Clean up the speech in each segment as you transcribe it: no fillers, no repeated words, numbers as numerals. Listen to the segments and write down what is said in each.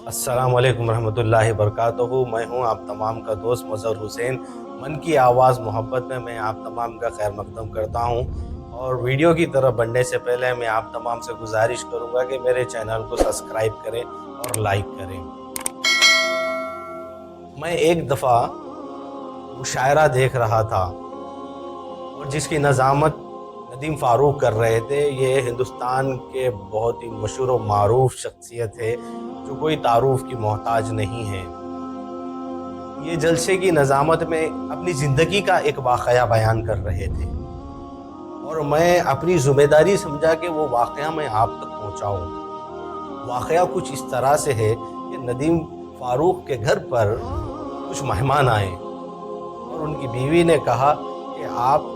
अस्सलाम वालेकुम रहमतुल्लाहि वबरकातुहू। मैं हूं आप तमाम का दोस्त मज़हर हुसैन। मन की आवाज़ मोहब्बत में मैं आप तमाम का खैर मकदम करता हूं। और वीडियो की तरफ बढ़ने से पहले मैं आप तमाम से गुजारिश करूंगा कि मेरे चैनल को सब्सक्राइब करें और लाइक करें। मैं एक दफ़ा मुशायरा देख रहा था और जिसकी नज़ामत नदीम फ़ारूक कर रहे थे। ये हिंदुस्तान के बहुत ही मशहूर व मारूफ शख्सियत है जो कोई तारुफ की मोहताज नहीं है। ये जलसे की नज़ामत में अपनी ज़िंदगी का एक वाक़या बयान कर रहे थे और मैं अपनी ज़िम्मेदारी समझा कि वो वाक़या मैं आप तक पहुँचाऊँ। वाक़या कुछ इस तरह से है कि नदीम फ़ारूक के घर पर कुछ मेहमान आए और उनकी बीवी ने कहा कि आप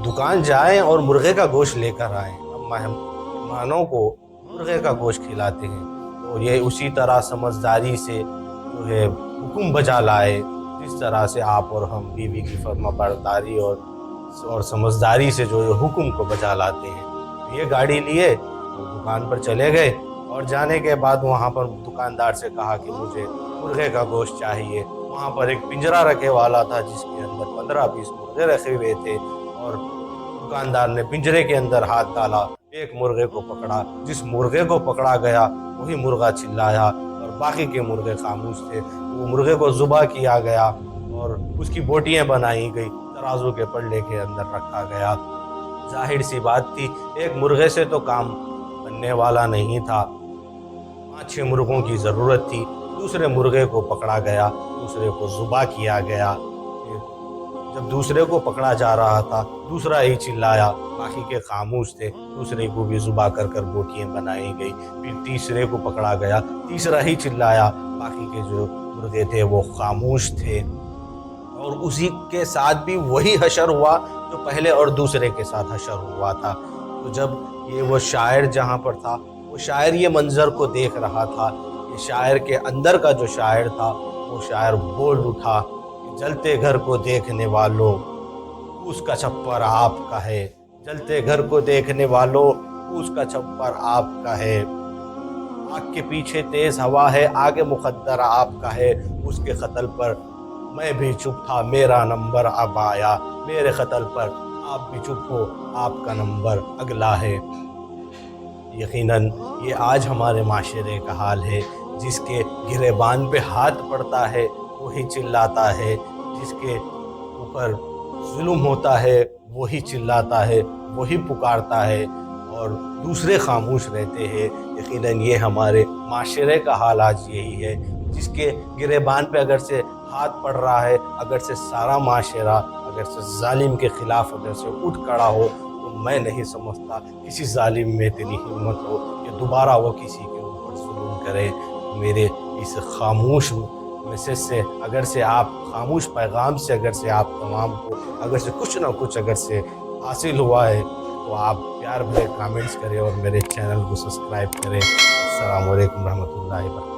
दुकान जाएं और मुर्गे का गोश्त लेकर आएं, हम मेहमानों को मुर्गे का गोश्त खिलाते हैं। तो ये उसी तरह समझदारी से जो है हुक्म बजा लाए जिस तरह से आप और हम बीवी की फर्माबरदारी और समझदारी से जो है हुक्म को बजा लाते हैं। तो ये गाड़ी लिए और दुकान पर चले गए और जाने के बाद वहाँ पर दुकानदार से कहा कि मुझे मुर्गे का गोश्त चाहिए। वहाँ पर एक पिंजरा रखे वाला था जिसके अंदर 15-20 मुर्गे रखे हुए थे और दुकानदार ने पिंजरे के अंदर हाथ डाला, एक मुर्गे को पकड़ा। जिस मुर्गे को पकड़ा गया वही मुर्गा चिल्लाया और बाकी के मुर्गे खामोश थे। वो मुर्गे को ज़ुबा किया गया और उसकी बोटियां बनाई गई, तराजू के पल्ले के अंदर रखा गया। जाहिर सी बात थी एक मुर्गे से तो काम बनने वाला नहीं था, 5-6 मुर्गों की ज़रूरत थी। दूसरे मुर्गे को पकड़ा गया, दूसरे को ज़ुबा किया गया। जब दूसरे को पकड़ा जा रहा था दूसरा ही चिल्लाया, बाकी के खामोश थे। दूसरे को भी ज़ुबा कर बोटियां बनाई गई। फिर तीसरे को पकड़ा गया, तीसरा ही चिल्लाया, बाकी के जो मुर्गे थे वो खामोश थे। और उसी के साथ भी वही हशर हुआ जो पहले और दूसरे के साथ हशर हुआ था। तो जब ये वो शायर जहाँ पर था, वो शायर ये मंज़र को देख रहा था। ये शायर के अंदर का जो शायर था वो शायर बोल उठा, जलते घर को देखने वालों उसका छप्पर आपका है। जलते घर को देखने वालों उसका छप्पर आपका है। आग के पीछे तेज हवा है, आगे मुकद्दर आपका है। उसके क़त्ल पर मैं भी चुप था, मेरा नंबर अब आया। मेरे क़त्ल पर आप भी चुप हो, आपका नंबर अगला है। यकीनन ये आज हमारे माशरे का हाल है। जिसके गिरेबान पे हाथ पड़ता है वही चिल्लाता है, जिसके ऊपर जुल्म होता है वही चिल्लाता है, वही पुकारता है और दूसरे खामोश रहते हैं। यकीनन ये हमारे माशरे का हाल आज यही है। जिसके गिरेबान पे अगर से हाथ पड़ रहा है, अगर से सारा माशरा अगर से जालिम के ख़िलाफ़ अगर से उठ खड़ा हो, तो मैं नहीं समझता किसी जालिम में इतनी हिम्मत हो कि दोबारा वो किसी के ऊपर जुल्म करे। मेरे इस खामोश मैसेज से, अगर से आप खामोश पैगाम से अगर से आप तमाम को अगर से कुछ ना कुछ अगर से हासिल हुआ है तो आप प्यार भरे कमेंट्स करें और मेरे चैनल को सब्सक्राइब करें। अस्सलाम वालेकुम रहमतुल्लाहि व बरकातहू।